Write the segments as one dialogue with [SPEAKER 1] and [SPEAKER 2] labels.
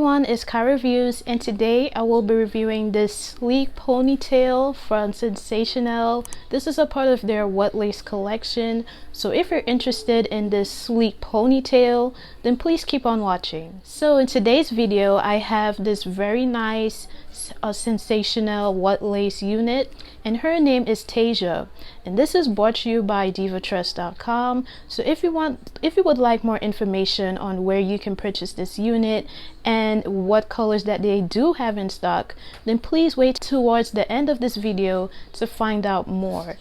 [SPEAKER 1] everyone, it's KyReviews, and today I will be reviewing this sleek ponytail from Sensational. This is a part of their wet lace collection, so if you're interested in this sleek ponytail, then please keep on watching. So in today's video, I have this very nice Sensational wet lace unit, and her name is Tasia, and this is brought to you by divatress.com. So if you would like more information on where you can purchase this unit and what colors that they do have in stock, then please wait towards the end of this video to find out more.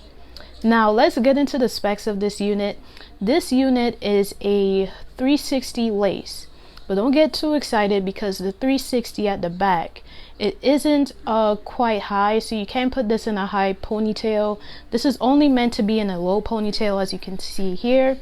[SPEAKER 1] Now let's get into the specs of this unit. This unit is a 360 lace, but don't get too excited because the 360 at the back, it isn't quite high, so you can't put this in a high ponytail. This is only meant to be in a low ponytail, as you can see here.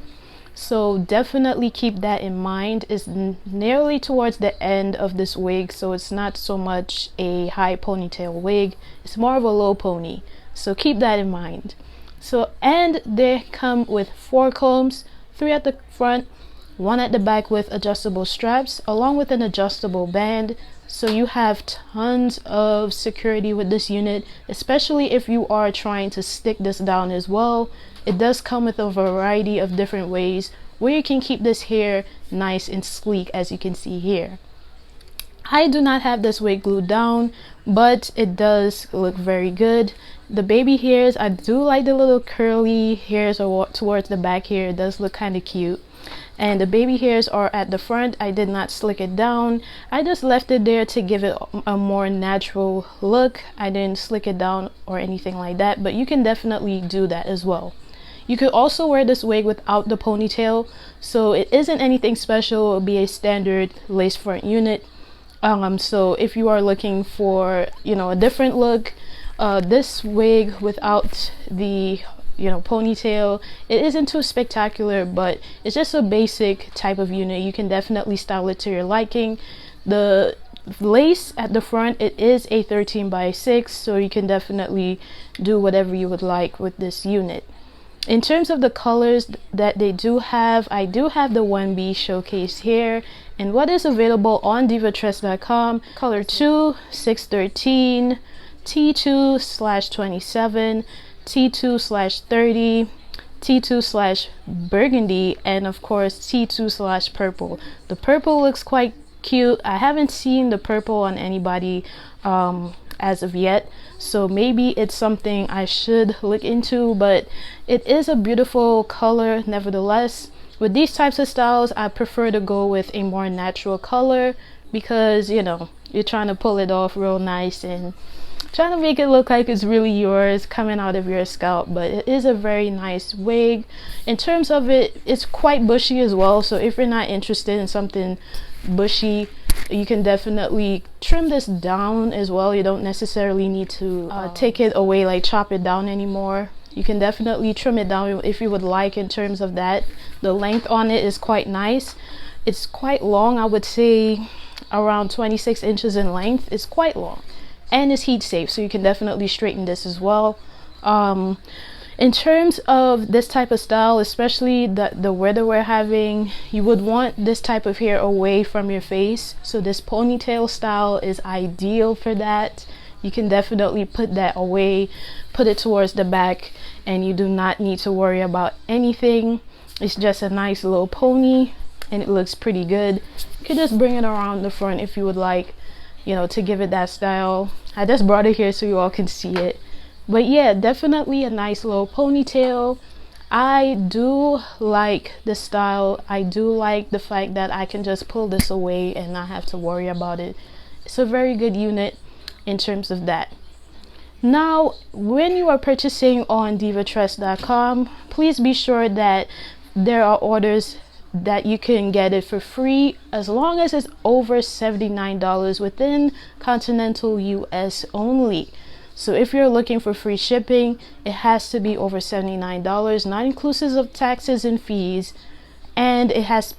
[SPEAKER 1] So definitely keep that in mind. It's nearly towards the end of this wig, so it's not so much a high ponytail wig, it's more of a low pony, so keep that in mind. So, and they come with 4 combs, 3 at the front, 1 at the back with adjustable straps, along with an adjustable band. So you have tons of security with this unit, especially if you are trying to stick this down as well. It does come with a variety of different ways where you can keep this hair nice and sleek, as you can see here. I do not have this wig glued down, but it does look very good. The baby hairs, I do like the little curly hairs towards the back here. It does look kind of cute. And the baby hairs are at the front. I did not slick it down. I just left it there to give it a more natural look. I didn't slick it down or anything like that, but you can definitely do that as well. You could also wear this wig without the ponytail, so it isn't anything special. It will be a standard lace front unit. So if you are looking for, a different look, this wig without the ponytail, it isn't too spectacular, but it's just a basic type of unit. You can definitely style it to your liking. The lace at the front, it is a 13x6, so you can definitely do whatever you would like with this unit. In terms of the colors that they do have, I do have the 1B showcased here, and what is available on divatress.com: color 2, 613, T2/27, T2/30, T2/burgundy, and of course T2/purple. The purple looks quite cute. I haven't seen the purple on anybody as of yet, so maybe it's something I should look into, but it is a beautiful color nevertheless. With these types of styles, I prefer to go with a more natural color because you're trying to pull it off real nice and trying to make it look like it's really yours coming out of your scalp. But it is a very nice wig. In terms of it, it's quite bushy as well, so if you're not interested in something bushy, you can definitely trim this down as well. You don't necessarily need to take it away, like chop it down anymore. You can definitely trim it down if you would like. In terms of that, the length on it is quite nice. It's quite long. I would say around 26 inches in length. It's quite long, and it's heat safe, so you can definitely straighten this as well. In terms of this type of style, especially the weather we're having, you would want this type of hair away from your face, so this ponytail style is ideal for that. You can definitely put that away, put it towards the back, and you do not need to worry about anything. It's just a nice little pony, and it looks pretty good. You could just bring it around the front if you would like, to give it that style. I just brought it here so you all can see it. But yeah, definitely a nice little ponytail. I do like the style. I do like the fact that I can just pull this away and not have to worry about it. It's a very good unit in terms of that. Now, when you are purchasing on divatress.com, please be sure that there are orders that you can get it for free as long as it's over $79 within continental US only. So if you're looking for free shipping, it has to be over $79, not inclusive of taxes and fees, and it has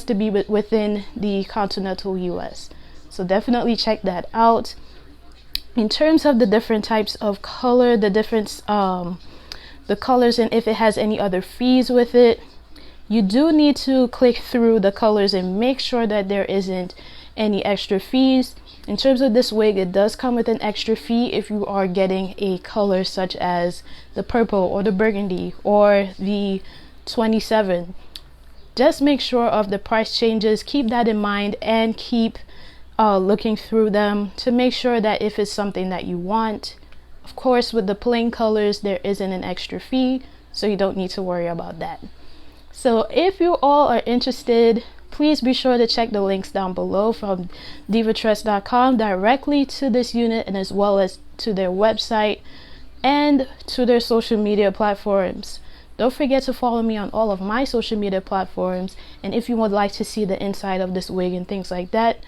[SPEAKER 1] to be within the continental US. So definitely check that out. In terms of the different types of color, the colors, and if it has any other fees with it, you do need to click through the colors and make sure that there isn't any extra fees. In terms of this wig, it does come with an extra fee if you are getting a color such as the purple or the burgundy or the 27. Just make sure of the price changes, keep that in mind, and keep looking through them to make sure that if it's something that you want. Of course, with the plain colors, there isn't an extra fee, so you don't need to worry about that. So if you all are interested, please be sure to check the links down below from divatress.com directly to this unit, and as well as to their website and to their social media platforms. Don't forget to follow me on all of my social media platforms, and if you would like to see the inside of this wig and things like that,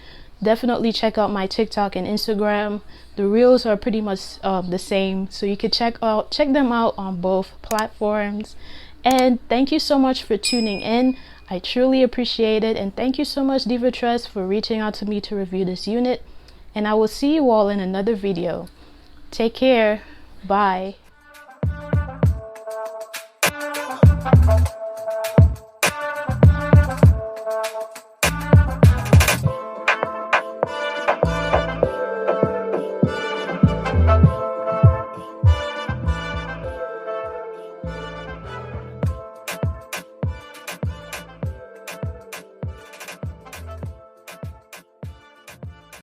[SPEAKER 1] definitely check out my TikTok and Instagram. The reels are pretty much the same, so you can check them out on both platforms. And thank you so much for tuning in. I truly appreciate it, and thank you so much, Divatress, for reaching out to me to review this unit, and I will see you all in another video. Take care. Bye.